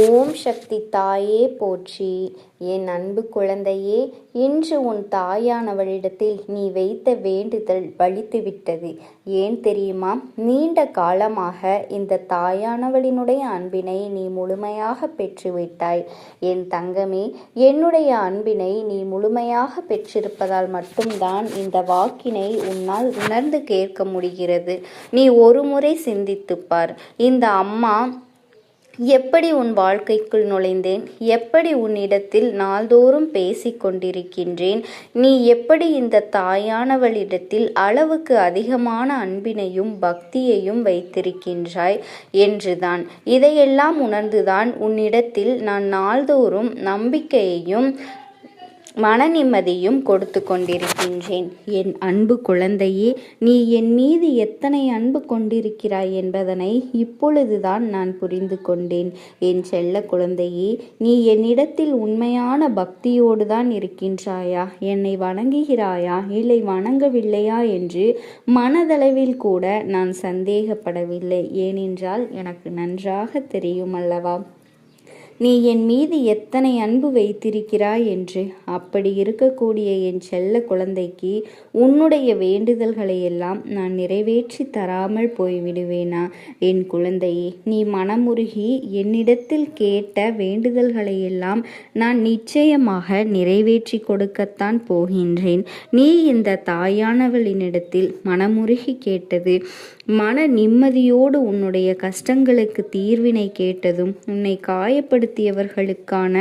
ஓம் சக்தி தாயே போற்றி. என் அன்பு குழந்தையே, இன்று உன் தாயானவளிடத்தில் நீ வைத்த வேண்டுதல் பலித்துவிட்டது. ஏன் தெரியுமா? நீண்ட காலமாக இந்த தாயானவளினுடைய அன்பினை நீ முழுமையாக பெற்றுவிட்டாய். என் தங்கமே, என்னுடைய அன்பினை நீ முழுமையாக பெற்றிருப்பதால் மட்டும்தான் இந்த வாக்கினை உன்னால் உணர்ந்து கேட்க முடிகிறது. நீ ஒரு முறை சிந்தித்துப்பார். இந்த அம்மா எப்படி உன் வாழ்க்கைக்குள் நுழைந்தேன், எப்படி உன்னிடத்தில் நாள்தோறும் பேசிக் கொண்டிருக்கின்றேன், நீ எப்படி இந்த தாயானவளிடத்தில் அளவுக்கு அதிகமான அன்பினையும் பக்தியையும் வைத்திருக்கின்றாய் என்றுதான். இதையெல்லாம் உணர்ந்துதான் உன்னிடத்தில் நான் நாள்தோறும் நம்பிக்கையையும் மன நிம்மதியும் கொடுத்து கொண்டிருக்கின்றேன். என் அன்பு குழந்தையே, நீ என் மீது எத்தனை அன்பு கொண்டிருக்கிறாய் என்பதனை இப்பொழுதுதான் நான் புரிந்து கொண்டேன். என் செல்ல குழந்தையே, நீ என்னிடத்தில் உண்மையான பக்தியோடு தான் இருக்கின்றாயா, என்னை வணங்குகிறாயா இல்லை வணங்கவில்லையா என்று மனதளவில் கூட நான் சந்தேகப்படவில்லை. ஏனென்றால் எனக்கு நன்றாக தெரியும் அல்லவா நீ என் மீது எத்தனை அன்பு வைத்திருக்கிறாய் என்று. அப்படி இருக்கக்கூடிய என் செல்ல குழந்தைக்கு உன்னுடைய வேண்டுதல்களை எல்லாம் நான் நிறைவேற்றி தராமல் போய்விடுவேனா? என் குழந்தையே, நீ மனமுருகி என்னிடத்தில் கேட்ட வேண்டுதல்களை எல்லாம் நான் நிச்சயமாக நிறைவேற்றி கொடுக்கத்தான் போகின்றேன். நீ இந்த தாயானவளினிடத்தில் மனமுருகி கேட்டது, மன நிம்மதியோடு உன்னுடைய கஷ்டங்களுக்கு தீர்வினை கேட்டதும், உன்னை காயப்படுத்தியவர்களுக்கான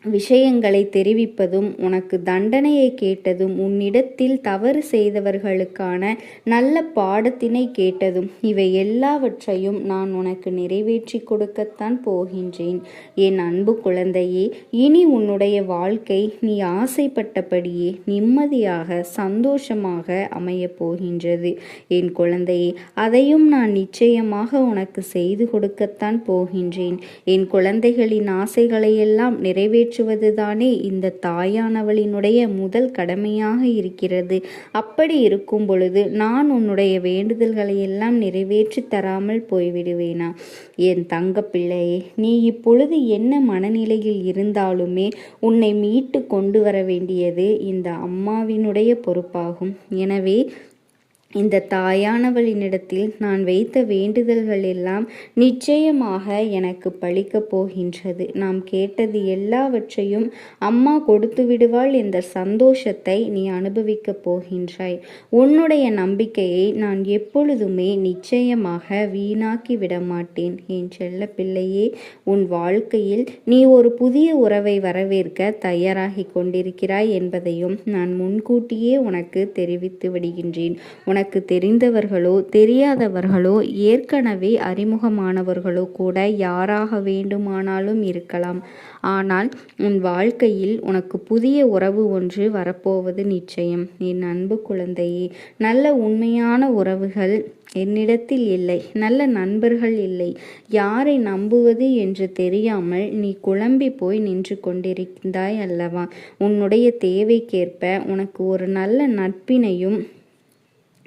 விஷயங்களை தெரிவிப்பதும், உனக்கு தண்டனையை கேட்டதும், உன்னிடத்தில் தவறு செய்தவர்களுக்கான நல்ல பாடத்தினை கேட்டதும், இவை எல்லாவற்றையும் நான் உனக்கு நிறைவேற்றி கொடுக்கத்தான் போகின்றேன். என் அன்பு குழந்தையே, இனி உன்னுடைய வாழ்க்கை நீ ஆசைப்பட்டபடியே நிம்மதியாக சந்தோஷமாக அமையப் போகின்றது. என் குழந்தையே, அதையும் நான் நிச்சயமாக உனக்கு செய்து கொடுக்கத்தான் போகின்றேன். என் குழந்தைகளின் ஆசைகளையெல்லாம் நிறைவேற்றுவதுதானே இந்த தாயானவளினுடைய முதல் கடமையாக இருக்கிறது. அப்படி இருக்கும் பொழுது நான் உன்னுடைய வேண்டுதல்களை எல்லாம் நிறைவேற்றி தராமல் போய்விடுவேனா? என் தங்க பிள்ளையே, நீ இப்பொழுது என்ன மனநிலையில் இருந்தாலுமே உன்னை மீட்டு கொண்டு வர வேண்டியது இந்த அம்மாவினுடைய பொறுப்பாகும். எனவே இந்த தாயானவளினிடத்தில் நான் வைத்த வேண்டுதல்கள் எல்லாம் நிச்சயமாக எனக்கு பலிக்கப் போகின்றது. நாம் கேட்டது எல்லாவற்றையும் அம்மா கொடுத்து விடுவாள் என்ற சந்தோஷத்தை நீ அனுபவிக்கப் போகின்றாய். உன்னுடைய நம்பிக்கையை நான் எப்பொழுதுமே நிச்சயமாக வீணாக்கி விடமாட்டேன். என் செல்ல பிள்ளையே, உன் வாழ்க்கையில் நீ ஒரு புதிய உறவை வரவேற்க தயாராகி கொண்டிருக்கிறாய் என்பதையும் நான் முன்கூட்டியே உனக்கு தெரிவித்து விடுகின்றேன். உனக்கு தெரிந்தவர்களோ தெரியாதவர்களோ ஏற்கனவே அறிமுகமானவர்களோ கூட யாராக வேண்டுமானாலும் இருக்கலாம். ஆனால் உன் வாழ்க்கையில் உனக்கு புதிய உறவு ஒன்று வரப்போவது நிச்சயம். என் அன்பு குழந்தையே, நல்ல உண்மையான உறவுகள் என்னிடத்தில் இல்லை, நல்ல நண்பர்கள் இல்லை. யாரை நம்புவது என்று தெரியாமல் நீ குழம்பி போய் நின்று கொண்டிருந்தாய் அல்லவா? உன்னுடைய தேவைக்கேற்ப உனக்கு ஒரு நல்ல நட்பினையும்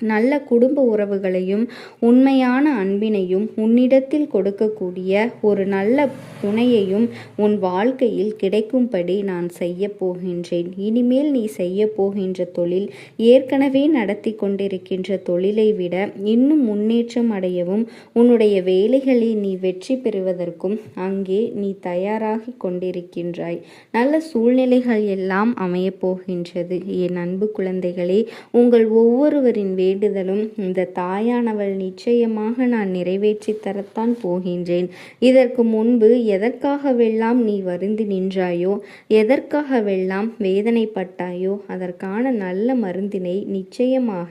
நல்ல குடும்ப உறவுகளையும் உண்மையான அன்பினையும் உன்னிடத்தில் கொடுக்கக்கூடிய ஒரு நல்ல துணையையும் உன் வாழ்க்கையில் கிடைக்கும்படி நான் செய்ய போகின்றேன். இனிமேல் நீ செய்ய போகின்ற தொழில் ஏற்கனவே நடத்தி கொண்டிருக்கின்ற தொழிலை விட இன்னும் முன்னேற்றம் அடையவும், உன்னுடைய வேலைகளில் நீ வெற்றி பெறுவதற்கும் அங்கே நீ தயாராகி கொண்டிருக்கின்றாய். நல்ல சூழ்நிலைகள் எல்லாம் அமையப் போகின்றது. என் அன்பு குழந்தைகளே, உங்கள் ஒவ்வொருவரின் வேண்டுதலும் இந்த தாயானவள் நிச்சயமாக நான் நிறைவேற்றி தரத்தான் போகின்றேன். இதற்கு முன்பு எதற்காகவெல்லாம் நீ வருந்தி நின்றாயோ, எதற்காகவெல்லாம் வேதனைப்பட்டாயோ, அதற்கான நல்ல மருந்தினை நிச்சயமாக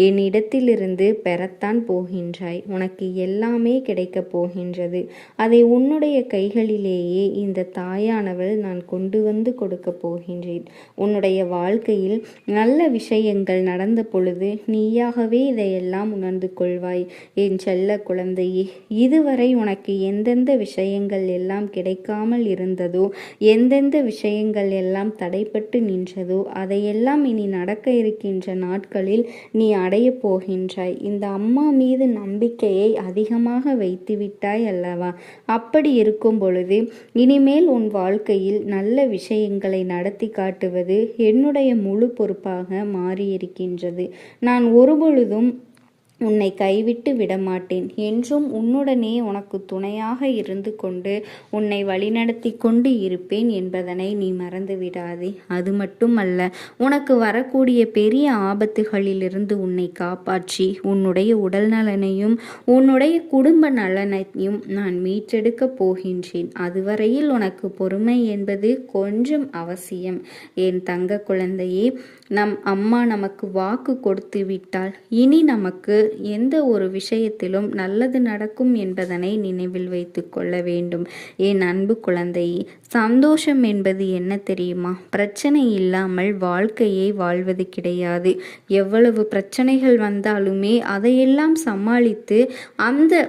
என்னிடத்திலிருந்து பெறத்தான் போகின்றாய். உனக்கு எல்லாமே கிடைக்கப் போகின்றது. அதை உன்னுடைய கைகளிலேயே இந்த தாயானவள் நான் கொண்டு வந்து கொடுக்க போகின்றேன். உன்னுடைய வாழ்க்கையில் நல்ல விஷயங்கள் நடந்த பொழுது நீ நீயாகவே இதையெல்லாம் உணர்ந்து கொள்வாய். என் செல்ல குழந்தையே, இதுவரை உனக்கு எந்தெந்த விஷயங்கள் எல்லாம் கிடைக்காமல் இருந்ததோ, எந்தெந்த விஷயங்கள் எல்லாம் தடைப்பட்டு நின்றதோ, அதையெல்லாம் இனி நடக்க இருக்கின்ற நாட்களில் நீ அடையப் போகின்றாய். இந்த அம்மா மீது நம்பிக்கையை அதிகமாக வைத்து விட்டாய் அல்லவா? அப்படி இருக்கும் பொழுது இனிமேல் உன் வாழ்க்கையில் நல்ல விஷயங்களை நடத்தி காட்டுவது என்னுடைய முழு பொறுப்பாக மாறியிருக்கின்றது. நான் ஒருபொழுதும் உன்னை கைவிட்டு விடமாட்டேன். என்றும் உன்னுடனே உனக்கு துணையாக இருந்து கொண்டு உன்னை வழிநடத்தி கொண்டு இருப்பேன் என்பதனை நீ மறந்து விடாதே. அது மட்டுமல்ல, உனக்கு வரக்கூடிய பெரிய ஆபத்துகளிலிருந்து உன்னை காப்பாற்றி உன்னுடைய உடல் நலனையும் உன்னுடைய குடும்ப நலனையும் நான் மீட்டெடுக்கப் போகின்றேன். அதுவரையில் உனக்கு பொறுமை என்பது கொஞ்சம் அவசியம். என் தங்க குழந்தையே, நம் அம்மா நமக்கு வாக்கு கொடுத்து விட்டால் இனி நமக்கு எந்த ஒரு விஷயத்திலும் நல்லது நடக்கும் என்பதனை நினைவில் வைத்து கொள்ள வேண்டும். என் அன்பு குழந்தையே, சந்தோஷம் என்பது என்ன தெரியுமா? பிரச்சனை இல்லாமல் வாழ்க்கையை வாழ்வது கிடையாது. எவ்வளவு பிரச்சனைகள் வந்தாலுமே அதையெல்லாம் சமாளித்து அந்த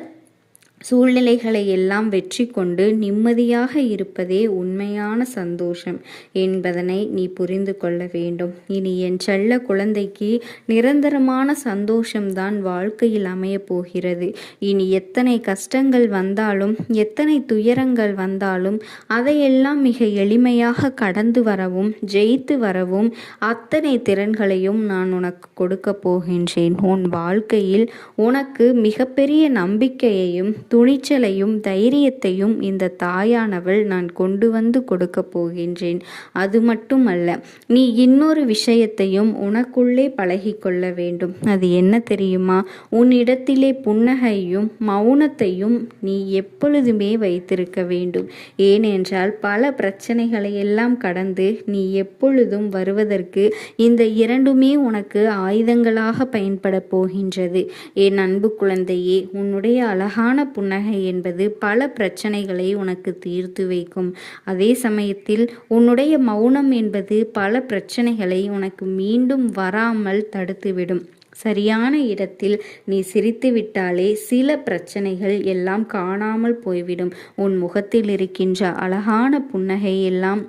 சூழ்நிலைகளை எல்லாம் வெற்றி கொண்டு நிம்மதியாக இருப்பதே உண்மையான சந்தோஷம் என்பதனை நீ புரிந்து கொள்ள வேண்டும். இனி என் செல்ல குழந்தைக்கு நிரந்தரமான சந்தோஷம்தான் வாழ்க்கையில் அமையப் போகிறது. இனி எத்தனை கஷ்டங்கள் வந்தாலும், எத்தனை துயரங்கள் வந்தாலும் அதையெல்லாம் மிக எளிமையாக கடந்து வரவும் ஜெயித்து வரவும் அத்தனை திறன்களையும் நான் உனக்கு கொடுக்க போகின்றேன். உன் வாழ்க்கையில் உனக்கு மிகப்பெரிய நம்பிக்கையையும் துணிச்சலையும் தைரியத்தையும் இந்த தாயானவள் நான் கொண்டு வந்து கொடுக்க போகின்றேன். அது மட்டுமல்ல, நீ இன்னொரு விஷயத்தையும் உனக்குள்ளே பழகிக்கொள்ள வேண்டும். அது என்ன தெரியுமா? உன்னிடத்திலே புன்னகையும் மௌனத்தையும் நீ எப்பொழுதுமே வைத்திருக்க வேண்டும். ஏனென்றால் பல பிரச்சனைகளை எல்லாம் கடந்து நீ எப்பொழுதும் வருவதற்கு இந்த இரண்டுமே உனக்கு ஆயுதங்களாக பயன்பட போகின்றது. என் அன்பு குழந்தையே, உன்னுடைய அழகான புன்னகை என்பது பல பிரச்சனைகளை உனக்கு தீர்த்து வைக்கும். அதே சமயத்தில் உன்னுடைய மௌனம் என்பது பல பிரச்சனைகளை உனக்கு மீண்டும் வராமல் தடுத்துவிடும். சரியான இடத்தில் நீ சிரித்து விட்டாலே சில பிரச்சனைகள் எல்லாம் காணாமல் போய்விடும். உன் முகத்தில் இருக்கின்ற அழகான புன்னகை எல்லாம்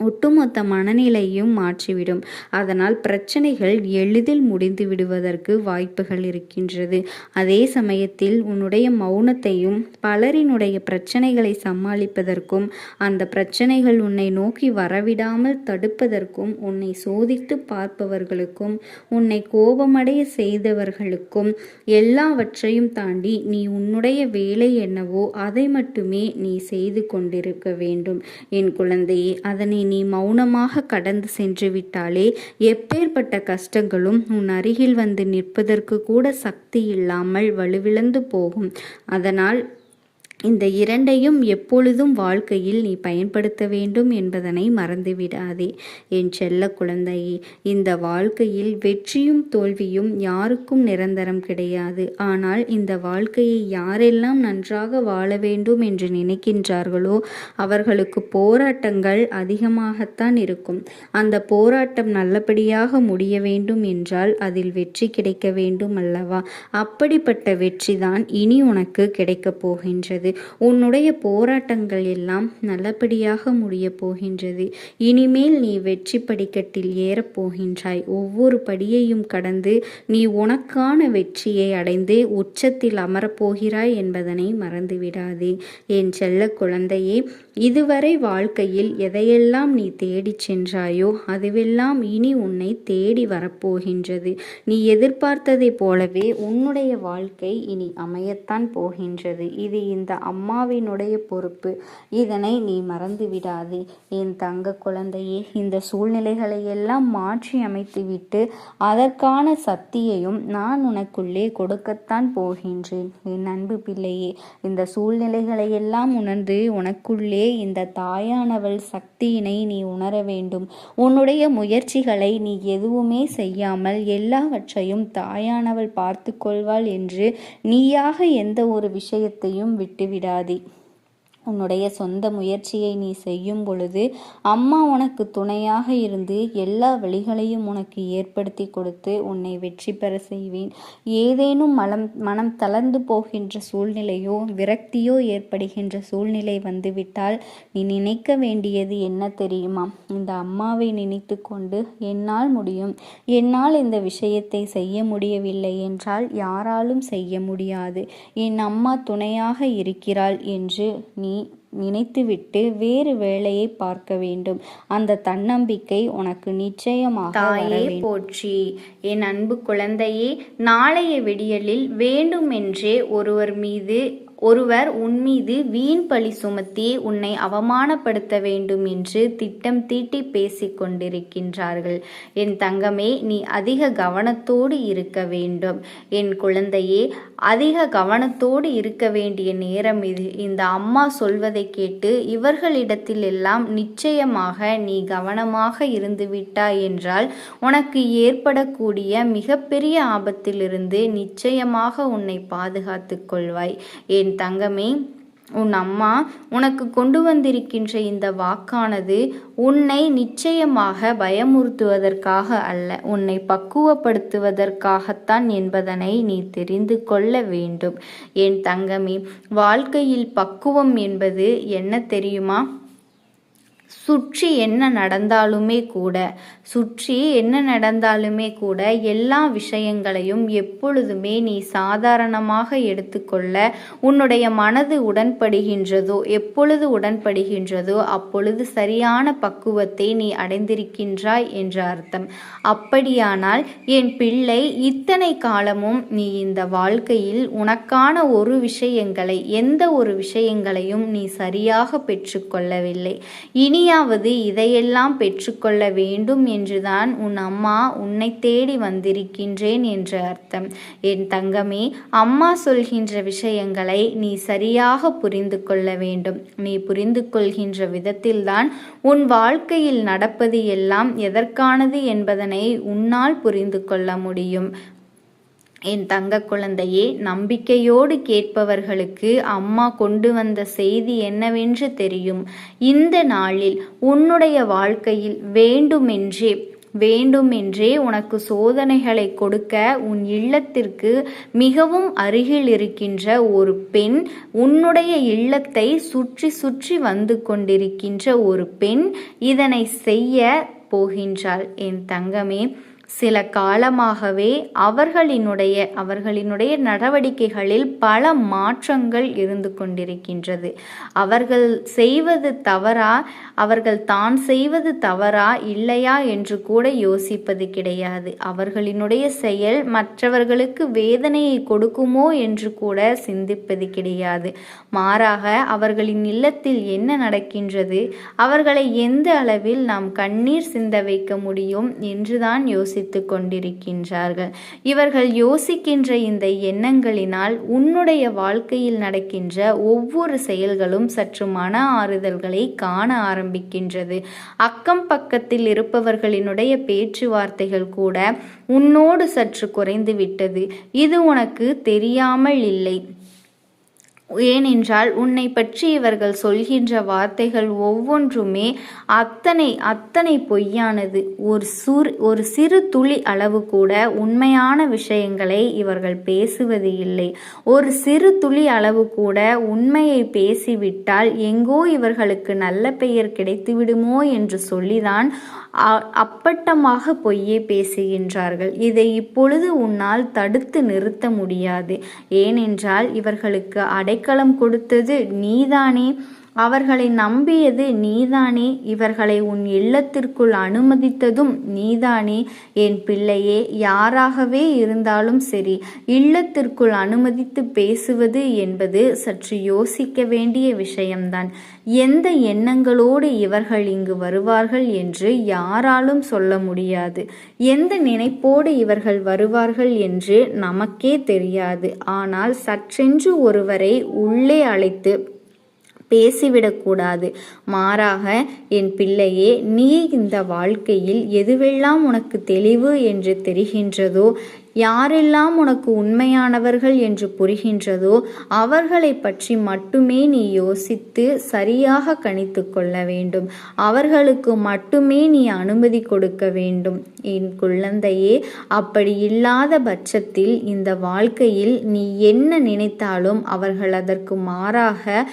ஒட்டுமொத்த மனநிலையும் மாற்றிவிடும். அதனால் பிரச்சனைகள் எளிதில் முடிந்து விடுவதற்கு வாய்ப்புகள் இருக்கின்றது. அதே சமயத்தில் உன்னுடைய மௌனத்தையும் பலரினுடைய பிரச்சனைகளை சமாளிப்பதற்கும் அந்த பிரச்சனைகள் உன்னை நோக்கி வரவிடாமல் தடுப்பதற்கும் உன்னை சோதித்து பார்ப்பவர்களுக்கும் உன்னை கோபமடைய செய்தவர்களுக்கும் எல்லாவற்றையும் தாண்டி நீ உன்னுடைய வேலை என்னவோ அதை மட்டுமே நீ செய்து கொண்டிருக்க வேண்டும். என் குழந்தையே, அதனை நீ மௌனமாக கடந்து சென்று விட்டாலே எப்பேற்பட்ட கஷ்டங்களும் உன் அருகில் வந்து நிற்பதற்கு கூட சக்தி இல்லாமல் வலுவிழந்து போகும். அதனால் இந்த இரண்டையும் எப்பொழுதும் வாழ்க்கையில் நீ பயன்படுத்த வேண்டும் என்பதனை மறந்துவிடாதே. என் செல்ல குழந்தையே, இந்த வாழ்க்கையில் வெற்றியும் தோல்வியும் யாருக்கும் நிரந்தரம் கிடையாது. ஆனால் இந்த வாழ்க்கையை யாரெல்லாம் நன்றாக வாழ வேண்டும் என்று நினைக்கின்றார்களோ அவர்களுக்கு போராட்டங்கள் அதிகமாகத்தான் இருக்கும். அந்த போராட்டம் நல்லபடியாக முடிய வேண்டும் என்றால் அதில் வெற்றி கிடைக்க வேண்டும் அல்லவா? அப்படிப்பட்ட வெற்றிதான் இனி உனக்கு கிடைக்கப் போகின்றது. உன்னுடைய போராட்டங்கள் எல்லாம் நல்லபடியாக முடிய போகின்றது. இனிமேல் நீ வெற்றி படிக்கட்டில் ஏறப் போகின்றாய். ஒவ்வொரு படியையும் கடந்து நீ உனக்கான வெற்றியை அடைந்து உச்சத்தில் அமரப்போகிறாய் என்பதனை மறந்துவிடாதே. என் செல்ல குழந்தையே, இதுவரை வாழ்க்கையில் எதையெல்லாம் நீ தேடி சென்றாயோ அதுவெல்லாம் இனி உன்னை தேடி வரப்போகின்றது. நீ எதிர்பார்த்ததை போலவே உன்னுடைய வாழ்க்கை இனி அமையத்தான் போகின்றது. இது இந்த அம்மாவினுடைய பொறுப்பு. இதனை நீ மறந்து விடாதே. என் தங்க குழந்தையே, இந்த சூழ்நிலைகளை எல்லாம் மாற்றி அமைத்துவிட்டு அதற்கான சக்தியையும் நான் உனக்குள்ளே கொடுக்கத்தான் போகின்றேன். என் அன்பு பிள்ளையே, இந்த சூழ்நிலைகளை எல்லாம் உணர்ந்து உனக்குள்ளே இந்த தாயானவள் சக்தியினை நீ உணர வேண்டும். உன்னுடைய முயற்சிகளை நீ எதுவுமே செய்யாமல் எல்லாவற்றையும் தாயானவள் பார்த்து கொள்வாள் என்று நீயாக எந்த ஒரு விஷயத்தையும் விட்டுவிடாதே. உன்னுடைய சொந்த முயற்சியை நீ செய்யும் பொழுது அம்மா உனக்கு துணையாக இருந்து எல்லா வழிகளையும் உனக்கு ஏற்படுத்தி கொடுத்து உன்னை வெற்றி பெற செய்வேன். ஏதேனும் மனம் தளர்ந்து போகின்ற சூழ்நிலையோ விரக்தியோ ஏற்படுகின்ற சூழ்நிலை வந்துவிட்டால் நீ நினைக்க வேண்டியது என்ன தெரியுமா? இந்த அம்மாவை நினைத்து கொண்டு என்னால் முடியும், என்னால் இந்த விஷயத்தை செய்ய முடியவில்லை என்றால் யாராலும் செய்ய முடியாது, என் அம்மா துணையாக இருக்கிறாள் என்று நீ நினைத்துவிட்டு வேறு வேலையை பார்க்க வேண்டும். அந்த தன்னம்பிக்கை உனக்கு நிச்சயமாக தாயே போற்றி. என் அன்பு குழந்தையே, நாளைய விடியலில் வேண்டுமென்றே ஒருவர் உன் மீது வீண் பழி சுமத்தி உன்னை அவமானப்படுத்த வேண்டும் என்று திட்டம் தீட்டி பேசிக் கொண்டிருக்கின்றார்கள். என் தங்கமே, நீ அதிக கவனத்தோடு இருக்க வேண்டும். என் குழந்தையே, அதிக கவனத்தோடு இருக்க வேண்டிய நேரம் இது. இந்த அம்மா சொல்வதை கேட்டு இவர்களிடத்தில் எல்லாம் நிச்சயமாக நீ கவனமாக இருந்து விட்டாய் என்றால் உனக்கு ஏற்படக்கூடிய மிகப்பெரிய ஆபத்திலிருந்து நிச்சயமாக உன்னை பாதுகாத்து கொள்வாய். என் தங்கமே, உன் அம்மா உனக்கு கொண்டு வந்திருக்கின்ற இந்த வாக்கானது உன்னை நிச்சயமாக பயமுறுத்துவதற்காக அல்ல, உன்னை பக்குவப்படுத்துவதற்காகத்தான் என்பதனை நீ தெரிந்து கொள்ள வேண்டும். என் தங்கமே, வாழ்க்கையில் பக்குவம் என்பது என்ன தெரியுமா? சுற்றி என்ன நடந்தாலுமே கூட எல்லா விஷயங்களையும் எப்பொழுதுமே நீ சாதாரணமாக எடுத்துக்கொள்ள உன்னுடைய மனது எப்பொழுது உடன்படுகின்றதோ அப்பொழுது சரியான பக்குவத்தை நீ அடைந்திருக்கின்றாய் என்ற அர்த்தம். அப்படியானால் என் பிள்ளை, இத்தனை காலமும் நீ இந்த வாழ்க்கையில் உனக்கான எந்த ஒரு விஷயங்களையும் நீ சரியாக பெற்றுக்கொள்ளவில்லை. இனியாவது இதையெல்லாம் பெற்றுக்கொள்ள வேண்டும் என்றுதான் உன் அம்மா உன்னை தேடி வந்திருக்கின்றேன் என்று அர்த்தம். என் தங்கமே, அம்மா சொல்கின்ற விஷயங்களை நீ சரியாக புரிந்து கொள்ள வேண்டும். நீ புரிந்து கொள்கின்ற விதத்தில்தான் உன் வாழ்க்கையில் நடப்பது எல்லாம் எதற்கானது என்பதனை உன்னால் புரிந்து கொள்ள முடியும். என் தங்க குழந்தையே, நம்பிக்கையோடு கேட்பவர்களுக்கு அம்மா கொண்டு வந்த செய்தி என்னவென்று தெரியும். இந்த நாளில் உன்னுடைய வாழ்க்கையில் வேண்டுமென்றே உனக்கு சோதனைகளை கொடுக்க உன் இல்லத்திற்கு மிகவும் அருகில் இருக்கின்ற ஒரு பெண், உன்னுடைய இல்லத்தை சுற்றி சுற்றி வந்து கொண்டிருக்கின்ற ஒரு பெண் இதனை செய்ய போகின்றாள். என் தங்கமே, சில காலமாகவே அவர்களினுடைய நடவடிக்கைகளில் பல மாற்றங்கள் இருந்து கொண்டிருக்கின்றது. அவர்கள் தான் செய்வது தவறா இல்லையா என்று கூட யோசிப்பது கிடையாது. அவர்களினுடைய செயல் மற்றவர்களுக்கு வேதனையை கொடுக்குமோ என்று கூட சிந்திப்பது கிடையாது. மாறாக அவர்களின் இல்லத்தில் என்ன நடக்கின்றது, அவர்களை எந்த அளவில் நாம் கண்ணீர் சிந்த வைக்க முடியும் என்றுதான் யோசித்து கொண்டிருக்கின்றார்கள். இவர்கள் யோசிக்கின்ற இந்த எண்ணங்களினால் உன்னுடைய வாழ்க்கையில் நடக்கின்ற ஒவ்வொரு செயல்களும் சற்று மன ஆறுதல்களை காண ஆரம்பிக்கின்றது. அக்கம் பக்கத்தில் இருப்பவர்களினுடைய பேச்சுவார்த்தைகள் கூட உன்னோடு சற்று குறைந்து விட்டது. இது உனக்கு தெரியாமல் இல்லை. ஏனென்றால் உன்னை பற்றி இவர்கள் சொல்கின்ற வார்த்தைகள் ஒவ்வொன்றுமே அத்தனை பொய்யானது. ஒரு சிறு துளி அளவு கூட உண்மையான விஷயங்களை இவர்கள் பேசுவது இல்லை. ஒரு சிறு துளி அளவு கூட உண்மையை பேசிவிட்டால் எங்கோ இவர்களுக்கு நல்ல பெயர் கிடைத்துவிடுமோ என்று சொல்லிதான் அப்பட்டமாக பொய்யே பேசுகின்றார்கள். இதை இப்பொழுது உன்னால் தடுத்து நிறுத்த முடியாது. ஏனென்றால் இவர்களுக்கு அடைக்கலம் கொடுத்தது நீதானே, அவர்களை நம்பியது நீதானே, இவர்களை உன் இல்லத்திற்குள் அனுமதித்ததும் நீதானே. என் பிள்ளையே, யாராகவே இருந்தாலும் சரி, இல்லத்திற்குள் அனுமதித்து பேசுவது என்பது சற்று யோசிக்க வேண்டிய விஷயம்தான். எந்த எண்ணங்களோடு இவர்கள் இங்கு வருவார்கள் என்று யாராலும் சொல்ல முடியாது. எந்த நினைப்போடு இவர்கள் வருவார்கள் என்று நமக்கே தெரியாது. ஆனால் சற்றென்று ஒருவரை உள்ளே அழைத்து பேசிவிடக்கூடாது. மாறாக என் பிள்ளையே, நீ இந்த வாழ்க்கையில் எதுவெல்லாம் உனக்கு தெளிவு என்று தெரிகின்றதோ, யாரெல்லாம் உனக்கு உண்மையானவர்கள் என்று புரிகின்றதோ அவர்களை பற்றி மட்டுமே நீ யோசித்து சரியாக கணித்து கொள்ள வேண்டும். அவர்களுக்கு மட்டுமே நீ அனுமதி கொடுக்க வேண்டும். என் குழந்தையே, அப்படி இல்லாத பட்சத்தில் இந்த வாழ்க்கையில் நீ என்ன நினைத்தாலும் அவர்கள் அதற்கு மாறாக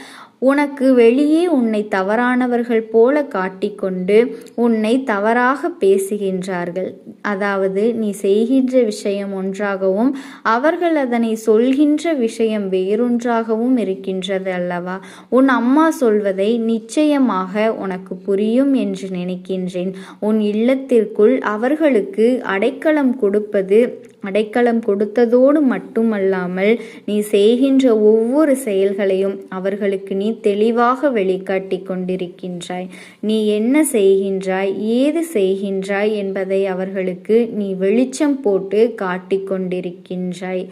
உனக்கு வெளியே உன்னை தவறானவர்கள் போல காட்டிக்கொண்டு உன்னை தவறாக பேசுகின்றார்கள். அதாவது நீ செய்கின்ற விஷயம் ஒன்றாகவும் அவர்கள் அதனை சொல்கின்ற விஷயம் வேறொன்றாகவும் இருக்கின்றது அல்லவா? உன் அம்மா சொல்வதை நிச்சயமாக உனக்கு புரியும் என்று நினைக்கின்றேன். உன் இல்லத்திற்குள் அவர்களுக்கு அடைக்கலம் கொடுத்ததோடு மட்டுமல்லாமல் நீ செய்கின்ற ஒவ்வொரு செயல்களையும் அவர்களுக்கு நீ தெளிவாக வெளிக்காட்டி கொண்டிருக்கின்றாய். நீ என்ன செய்கின்றாய், ஏது செய்கின்றாய் என்பதை அவர்களுக்கு நீ வெளிச்சம் போட்டு காட்டிக் கொண்டிருக்கின்றாய்.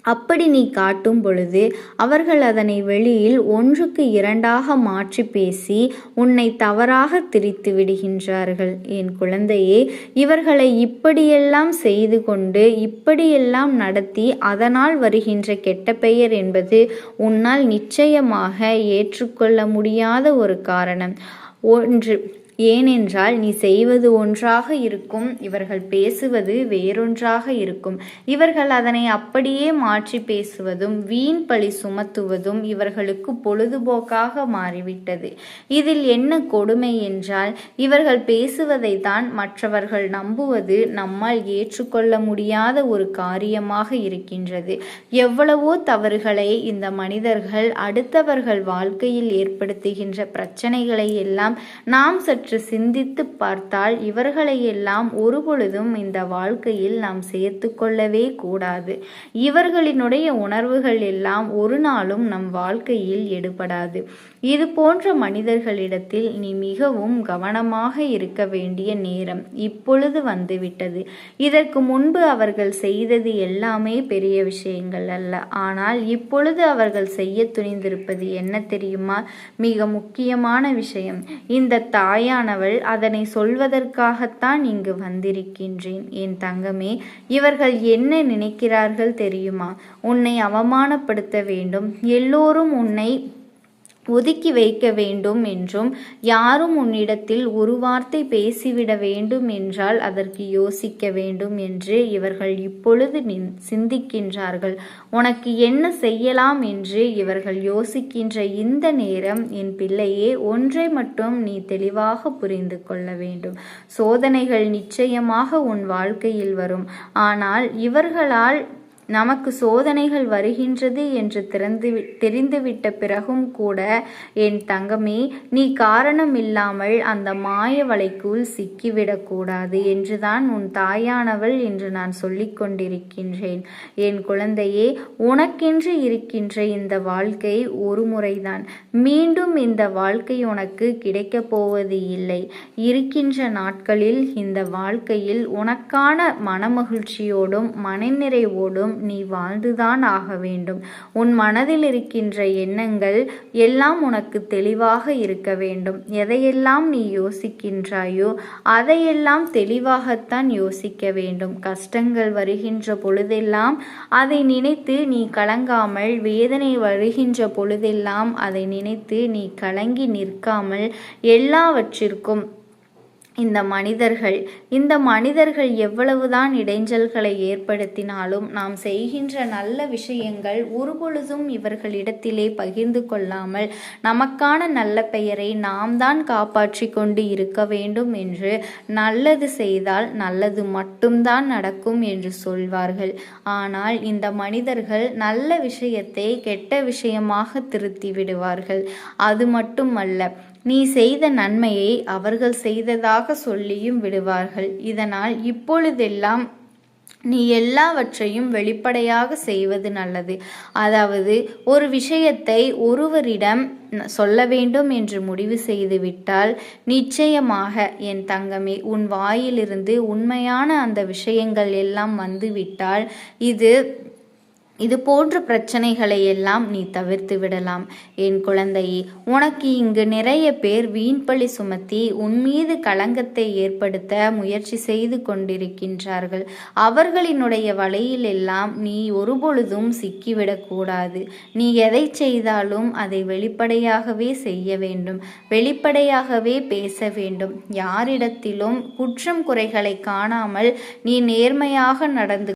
அப்படி நீ காட்டும் பொழுது அவர்கள் அதனை வெளியில் 1க்கு 2ஆக மாற்றி பேசி உன்னை தவறாக திரித்து விடுகின்றார்கள். என் குழந்தையே, இவர்களை இப்படியெல்லாம் செய்து கொண்டு இப்படியெல்லாம் நடத்தி அதனால் வருகின்ற கெட்ட பெயர் என்பது உன்னால் நிச்சயமாக ஏற்றுக்கொள்ள முடியாத ஒரு காரணம். ஏனென்றால் நீ செய்வது ஒன்றாக இருக்கும், இவர்கள் பேசுவது வேறொன்றாக இருக்கும். இவர்கள் அதனை அப்படியே மாற்றி பேசுவதும் வீண் பழி சுமத்துவதும் இவர்களுக்கு பொழுதுபோக்காக மாறிவிட்டது. இதில் என்ன கொடுமை என்றால், இவர்கள் பேசுவதை தான் மற்றவர்கள் நம்புவது நம்மால் ஏற்றுக்கொள்ள முடியாத ஒரு காரியமாக இருக்கின்றது. எவ்வளவோ தவறுகளை இந்த மனிதர்கள் அடுத்தவர்கள் வாழ்க்கையில் ஏற்படுத்துகின்ற பிரச்சனைகளை எல்லாம் நாம் சற்று சிந்தித்து பார்த்தால் இவர்களையெல்லாம் ஒருபொழுதும் இந்த வாழ்க்கையில் நாம் சேர்த்து கொள்ளவே கூடாது. இவர்களினுடைய உணர்வுகள் எல்லாம் ஒரு நாளும் நம் வாழ்க்கையில் எடுபடாது. இது போன்ற மனிதர்களிடத்தில் நீ மிகவும் கவனமாக இருக்க வேண்டிய நேரம் இப்பொழுது வந்துவிட்டது. இதற்கு முன்பு அவர்கள் செய்தது எல்லாமே பெரிய விஷயங்கள் அல்ல. ஆனால் இப்பொழுது அவர்கள் செய்ய துணிந்திருப்பது என்ன தெரியுமா? மிக முக்கியமான விஷயம். இந்த தாயானவள் அதனை சொல்வதற்காகத்தான் இங்கு வந்திருக்கின்றேன். என் தங்கமே, இவர்கள் என்ன நினைக்கிறார்கள் தெரியுமா? உன்னை அவமானப்படுத்த வேண்டும், எல்லோரும் உன்னை ஒதுக்கி வைக்க வேண்டும் என்றும், யாரும் உன்னிடத்தில் ஒரு வார்த்தை பேசிவிட வேண்டும் என்றால் அதற்கு யோசிக்க வேண்டும் என்று இவர்கள் இப்பொழுது சிந்திக்கின்றார்கள். உனக்கு என்ன செய்யலாம் என்று இவர்கள் யோசிக்கின்ற இந்த நேரம் என் பிள்ளையே, ஒன்றை மட்டும் நீ தெளிவாக புரிந்து கொள்ள வேண்டும். சோதனைகள் நிச்சயமாக உன் வாழ்க்கையில் வரும். ஆனால் இவர்களால் நமக்கு சோதனைகள் வருகின்றது என்று தெரிந்துவிட்ட பிறகும் கூட என் தங்கமே, நீ காரணம் இல்லாமல் அந்த மாய வலைக்குள் சிக்கிவிடக்கூடாது என்றுதான் உன் தாயானவள் என்று நான் சொல்லிக் கொண்டிருக்கின்றேன். என் குழந்தையே, உனக்கென்று இருக்கின்ற இந்த வாழ்க்கை ஒரு முறைதான். மீண்டும் இந்த வாழ்க்கை உனக்கு கிடைக்கப் போவது இல்லை. இருக்கின்ற நாட்களில் இந்த வாழ்க்கையில் உனக்கான மனமகிழ்ச்சியோடும் மனநிறைவோடும் நீ வாழ்ந்துதான் ஆக வேண்டும். உன் மனதில் இருக்கின்ற எண்ணங்கள் எல்லாம் உனக்கு தெளிவாக இருக்க வேண்டும். எதையெல்லாம் நீ யோசிக்கின்றாயோ அதையெல்லாம் தெளிவாகத்தான் யோசிக்க வேண்டும். கஷ்டங்கள் வருகின்ற பொழுதெல்லாம் அதை நினைத்து நீ கலங்காமல், வேதனை வருகின்ற பொழுதெல்லாம் அதை நினைத்து நீ கலங்கி நிற்காமல், எல்லாவற்றிற்கும் இந்த மனிதர்கள் எவ்வளவுதான் இடைஞ்சல்களை ஏற்படுத்தினாலும் நாம் செய்கின்ற நல்ல விஷயங்கள் ஒருபொழுதும் இவர்களிடத்திலே பகிர்ந்து கொள்ளாமல் நமக்கான நல்ல பெயரை நாம் தான் காப்பாற்றி கொண்டு இருக்க வேண்டும் என்று, நல்லது செய்தால் நல்லது மட்டும்தான் நடக்கும் என்று சொல்வார்கள். ஆனால் இந்த மனிதர்கள் நல்ல விஷயத்தை கெட்ட விஷயமாக திருத்தி விடுவார்கள். அது மட்டுமல்ல, நீ செய்த நன்மையை அவர்கள் செய்ததாக சொல்லியும் விடுவார்கள். இதனால் இப்பொழுதெல்லாம் நீ எல்லாவற்றையும் வெளிப்படையாக செய்வது நல்லது. அதாவது ஒரு விஷயத்தை ஒருவரிடம் சொல்ல வேண்டும் என்று முடிவு செய்துவிட்டால் நிச்சயமாக என் தங்கமே, உன் வாயிலிருந்து உண்மையான அந்த விஷயங்கள் எல்லாம் வந்துவிட்டால் இது இது போன்ற பிரச்சனைகளை எல்லாம் நீ தவிர்த்து விடலாம். என் குழந்தையே, உனக்கு இங்கு நிறைய பேர் வீண்பழி சுமத்தி உன் மீது களங்கத்தை ஏற்படுத்த முயற்சி செய்து கொண்டிருக்கின்றார்கள். அவர்களினுடைய வலையில் எல்லாம் நீ ஒருபொழுதும் சிக்கிவிடக்கூடாது. நீ எதை செய்தாலும் அதை வெளிப்படையாகவே செய்ய வேண்டும், வெளிப்படையாகவே பேச வேண்டும். யாரிடத்திலும் குற்றம் குறைகளை காணாமல் நீ நேர்மையாக நடந்து